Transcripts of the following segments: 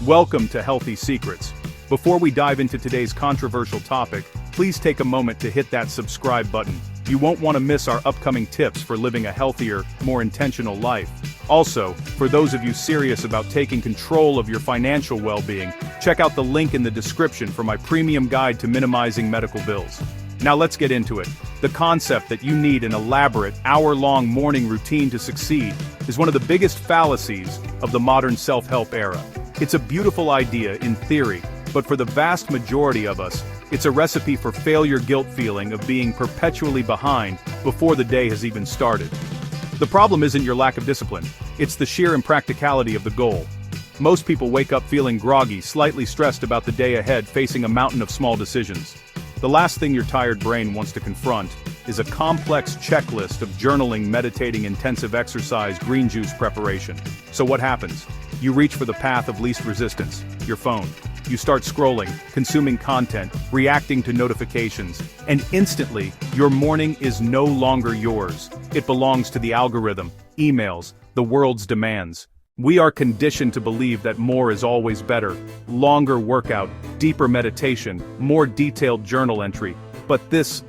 Welcome to Healthy Secrets. Before we dive into today's controversial topic, please take a moment to hit that subscribe button. You won't want to miss our upcoming tips for living a healthier, more intentional life. Also, for those of you serious about taking control of your financial well-being, check out the link in the description for my premium guide to minimizing medical bills. Now let's get into it. The concept that you need an elaborate, hour-long morning routine to succeed is one of the biggest fallacies of the modern self-help era. It's a beautiful idea in theory, but for the vast majority of us, it's a recipe for failure guilt feeling of being perpetually behind before the day has even started. The problem isn't your lack of discipline, it's the sheer impracticality of the goal. Most people wake up feeling groggy, slightly stressed about the day ahead, facing a mountain of small decisions. The last thing your tired brain wants to confront is a complex checklist of journaling, meditating, intensive exercise, green juice preparation. So what happens? You reach for the path of least resistance, your phone. You start scrolling, consuming content, reacting to notifications, and instantly, your morning is no longer yours. It belongs to the algorithm, emails, the world's demands. We are conditioned to believe that more is always better. Longer workout, deeper meditation, more detailed journal entry. But this,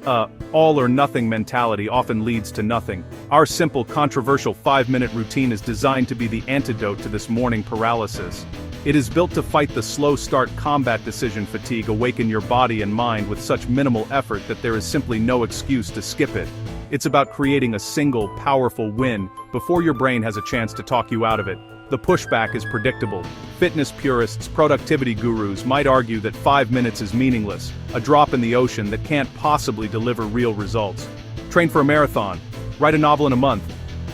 all-or-nothing mentality often leads to nothing. Our simple, controversial 5-minute routine is designed to be the antidote to this morning paralysis. It is built to fight the slow start combat decision fatigue, awaken your body and mind with such minimal effort that there is simply no excuse to skip it. It's about creating a single, powerful win before your brain has a chance to talk you out of it. The pushback is predictable. Fitness purists, productivity gurus might argue that 5 minutes is meaningless, a drop in the ocean that can't possibly deliver real results. Train for a marathon, write a novel in a month.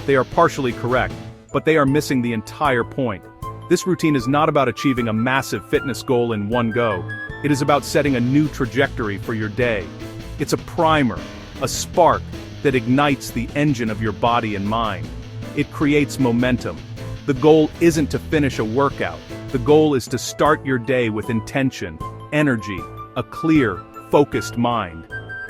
They are partially correct, but they are missing the entire point. This routine is not about achieving a massive fitness goal in one go. It is about setting a new trajectory for your day. It's a primer, a spark that ignites the engine of your body and mind. It creates momentum. The goal isn't to finish a workout. The goal is to start your day with intention, energy, a clear, focused mind.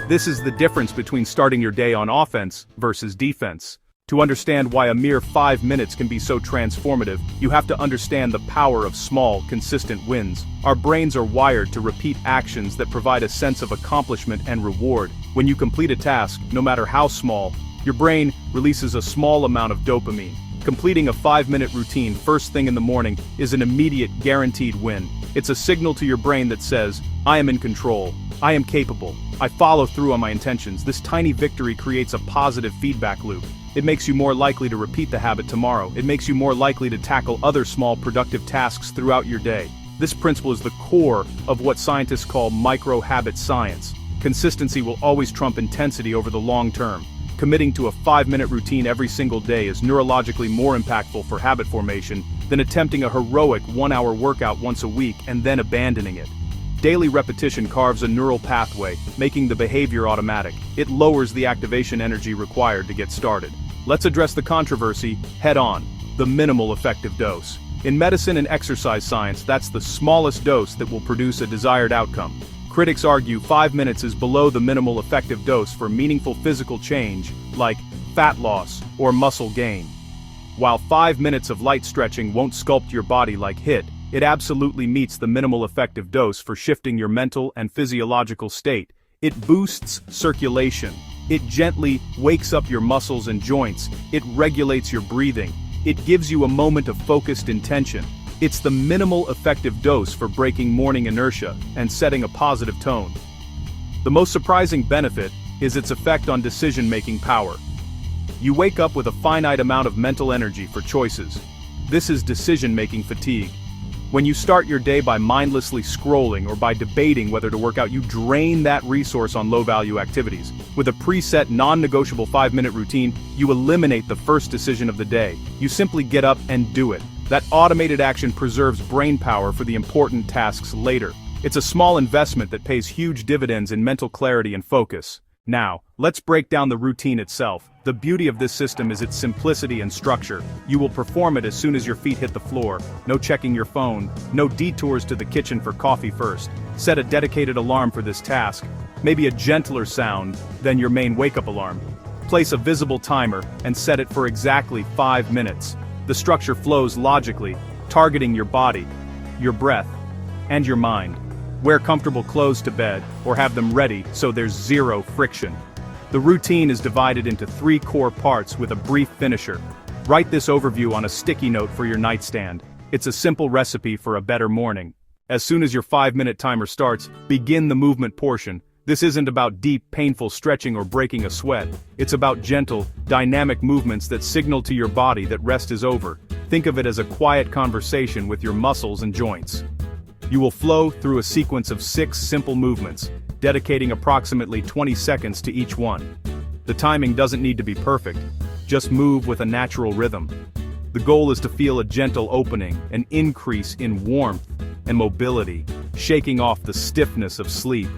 This is the difference between starting your day on offense versus defense. To understand why a mere 5 minutes can be so transformative, you have to understand the power of small, consistent wins. Our brains are wired to repeat actions that provide a sense of accomplishment and reward. When you complete a task, no matter how small, your brain releases a small amount of dopamine. Completing a 5-minute routine first thing in the morning is an immediate, guaranteed win. It's a signal to your brain that says, I am in control, I am capable, I follow through on my intentions. This tiny victory creates a positive feedback loop. It makes you more likely to repeat the habit tomorrow. It makes you more likely to tackle other small, productive tasks throughout your day. This principle is the core of what scientists call micro-habit science. Consistency will always trump intensity over the long term. Committing to a 5-minute routine every single day is neurologically more impactful for habit formation than attempting a heroic 1-hour workout once a week and then abandoning it. Daily repetition carves a neural pathway, making the behavior automatic. It lowers the activation energy required to get started. Let's address the controversy head-on: the minimal effective dose. In medicine and exercise science, that's the smallest dose that will produce a desired outcome. Critics argue 5 minutes is below the minimal effective dose for meaningful physical change, like fat loss or muscle gain. While 5 minutes of light stretching won't sculpt your body like HIIT, it absolutely meets the minimal effective dose for shifting your mental and physiological state. It boosts circulation. It gently wakes up your muscles and joints. It regulates your breathing. It gives you a moment of focused intention. It's the minimal effective dose for breaking morning inertia and setting a positive tone. The most surprising benefit is its effect on decision-making power. You wake up with a finite amount of mental energy for choices. This is decision-making fatigue. When you start your day by mindlessly scrolling or by debating whether to work out, you drain that resource on low-value activities. With a preset, non-negotiable 5-minute routine, you eliminate the first decision of the day. You simply get up and do it. That automated action preserves brain power for the important tasks later. It's a small investment that pays huge dividends in mental clarity and focus. Now, let's break down the routine itself. The beauty of this system is its simplicity and structure. You will perform it as soon as your feet hit the floor. No checking your phone, no detours to the kitchen for coffee first. Set a dedicated alarm for this task, maybe a gentler sound than your main wake-up alarm. Place a visible timer and set it for exactly 5 minutes. The structure flows logically, targeting your body. your breath, and your mind. Wear comfortable clothes to bed, or have them ready so there's zero friction. The routine is divided into 3 core parts with a brief finisher. Write this overview on a sticky note for your nightstand. It's a simple recipe for a better morning. As soon as your 5-minute timer starts, begin the movement portion. This isn't about deep, painful stretching or breaking a sweat. It's about gentle, dynamic movements that signal to your body that rest is over. Think of it as a quiet conversation with your muscles and joints. You will flow through a sequence of 6 simple movements, dedicating approximately 20 seconds to each one. The timing doesn't need to be perfect, just move with a natural rhythm. The goal is to feel a gentle opening, an increase in warmth and mobility, shaking off the stiffness of sleep.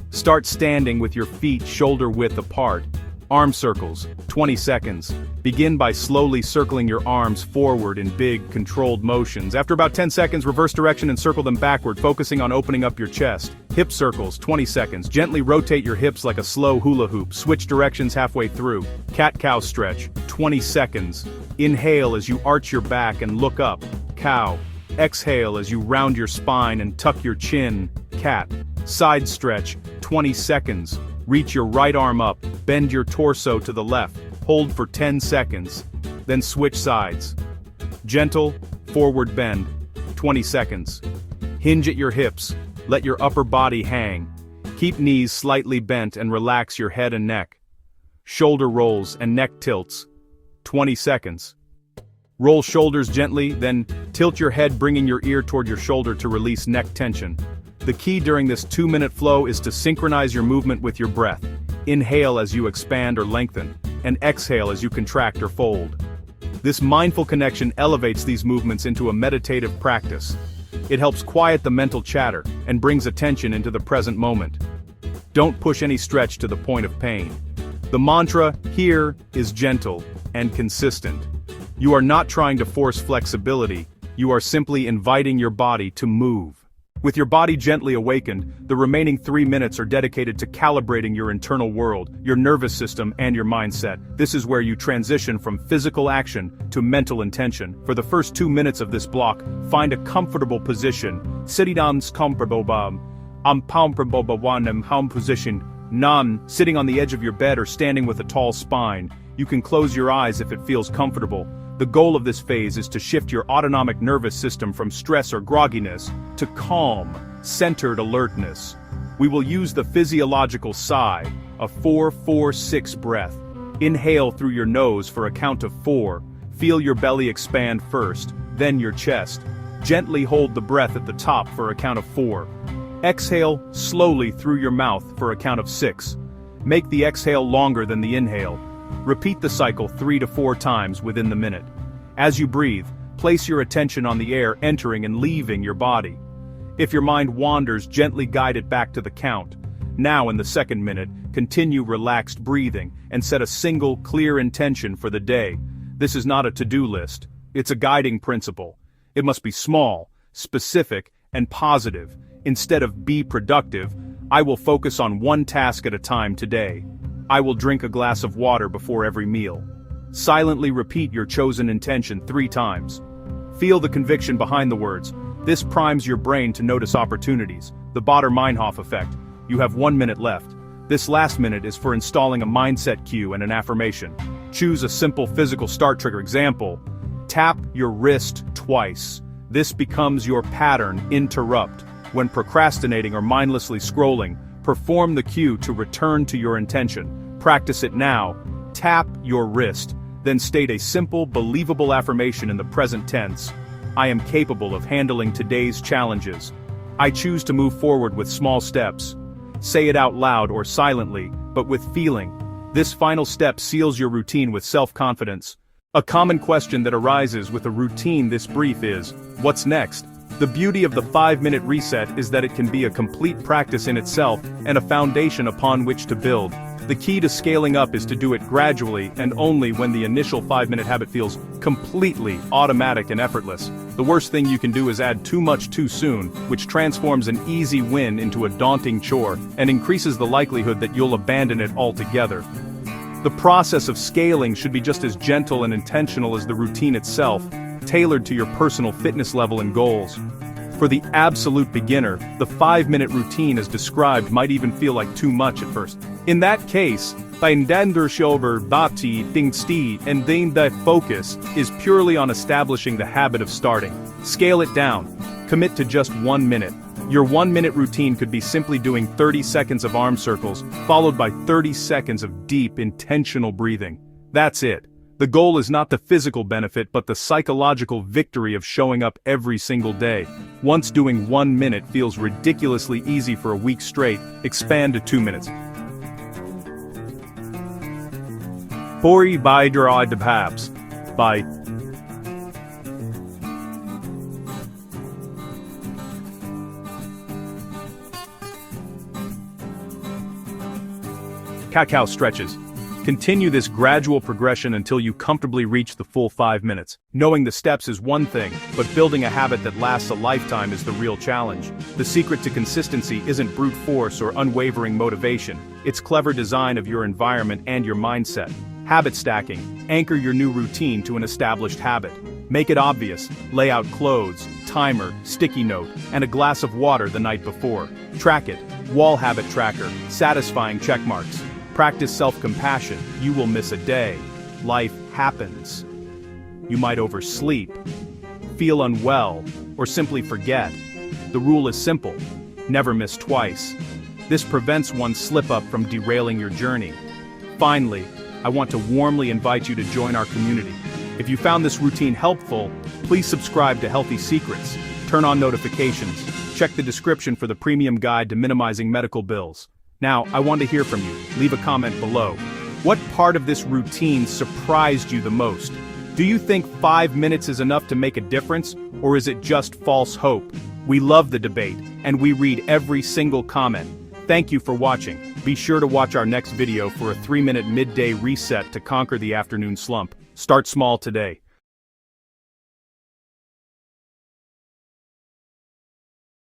Start standing with your feet shoulder-width apart. Arm circles, 20 seconds. Begin by slowly circling your arms forward in big, controlled motions. After about 10 seconds, reverse direction and circle them backward, focusing on opening up your chest. Hip circles, 20 seconds. Gently rotate your hips like a slow hula hoop. Switch directions halfway through. Cat-cow stretch, 20 seconds. Inhale as you arch your back and look up. Cow. Exhale as you round your spine and tuck your chin. Cat. Side stretch, 20 seconds. Reach your right arm up, bend your torso to the left, hold for 10 seconds, then switch sides. Gentle, forward bend, 20 seconds. Hinge at your hips, let your upper body hang. Keep knees slightly bent and relax your head and neck. Shoulder rolls and neck tilts, 20 seconds. Roll shoulders gently, then tilt your head bringing your ear toward your shoulder to release neck tension. The key during this 2-minute flow is to synchronize your movement with your breath. Inhale as you expand or lengthen, and exhale as you contract or fold. This mindful connection elevates these movements into a meditative practice. It helps quiet the mental chatter and brings attention into the present moment. Don't push any stretch to the point of pain. The mantra here is gentle and consistent. You are not trying to force flexibility, you are simply inviting your body to move. With your body gently awakened, the remaining 3 minutes are dedicated to calibrating your internal world, your nervous system, and your mindset. This is where you transition from physical action to mental intention. For the first 2 minutes of this block, find a comfortable position. Sitting down comfortable home position. None, sitting on the edge of your bed or standing with a tall spine. You can close your eyes if it feels comfortable. The goal of this phase is to shift your autonomic nervous system from stress or grogginess to calm, centered alertness. We will use the physiological sigh, a 4-4-6 breath. Inhale through your nose for a count of 4. Feel your belly expand first, then your chest. Gently hold the breath at the top for a count of 4. Exhale slowly through your mouth for a count of 6. Make the exhale longer than the inhale. Repeat the cycle 3 to 4 times within the minute. As you breathe, place your attention on the air entering and leaving your body. If your mind wanders, gently guide it back to the count. Now in the second minute, continue relaxed breathing and set a single, clear intention for the day. This is not a to-do list. It's a guiding principle. It must be small, specific, and positive. Instead of be productive, I will focus on one task at a time today. I will drink a glass of water before every meal. Silently repeat your chosen intention 3 times. Feel the conviction behind the words. This primes your brain to notice opportunities. The Baader-Meinhof effect. You have 1 minute left. This last minute is for installing a mindset cue and an affirmation. Choose a simple physical start trigger. Example. Tap your wrist twice. This becomes your pattern. Interrupt. When procrastinating or mindlessly scrolling, perform the cue to return to your intention. Practice it now. Tap your wrist, then state a simple, believable affirmation in the present tense. I am capable of handling today's challenges. I choose to move forward with small steps. Say it out loud or silently, but with feeling. This final step seals your routine with self-confidence. A common question that arises with a routine this brief is, what's next? The beauty of the 5-minute reset is that it can be a complete practice in itself and a foundation upon which to build. The key to scaling up is to do it gradually and only when the initial 5-minute habit feels completely automatic and effortless. The worst thing you can do is add too much too soon, which transforms an easy win into a daunting chore and increases the likelihood that you'll abandon it altogether. The process of scaling should be just as gentle and intentional as the routine itself, tailored to your personal fitness level and goals. For the absolute beginner, the 5-minute routine as described might even feel like too much at first. In that case, and then the focus is purely on establishing the habit of starting. Scale it down. Commit to just 1 minute. Your 1-minute routine could be simply doing 30 seconds of arm circles, followed by 30 seconds of deep, intentional breathing. That's it. The goal is not the physical benefit but the psychological victory of showing up every single day. Once doing 1 minute feels ridiculously easy for a week straight, expand to 2 minutes. Bori by the Habs. By Cacao stretches. Continue this gradual progression until you comfortably reach the full 5 minutes. Knowing the steps is one thing, but building a habit that lasts a lifetime is the real challenge. The secret to consistency isn't brute force or unwavering motivation. It's clever design of your environment and your mindset. Habit stacking. Anchor your new routine to an established habit. Make it obvious. Lay out clothes, timer, sticky note, and a glass of water the night before. Track it. Wall habit tracker. Satisfying check marks. Practice self-compassion. You will miss a day. Life happens. You might oversleep, feel unwell, or simply forget. The rule is simple. Never miss twice. This prevents one slip-up from derailing your journey. Finally, I want to warmly invite you to join our community. If you found this routine helpful, please subscribe to Healthy Secrets. Turn on notifications. Check the description for the premium guide to minimizing medical bills. Now, I want to hear from you. Leave a comment below. What part of this routine surprised you the most? Do you think 5 minutes is enough to make a difference, or is it just false hope? We love the debate, and we read every single comment. Thank you for watching. Be sure to watch our next video for a 3-minute midday reset to conquer the afternoon slump. Start small today.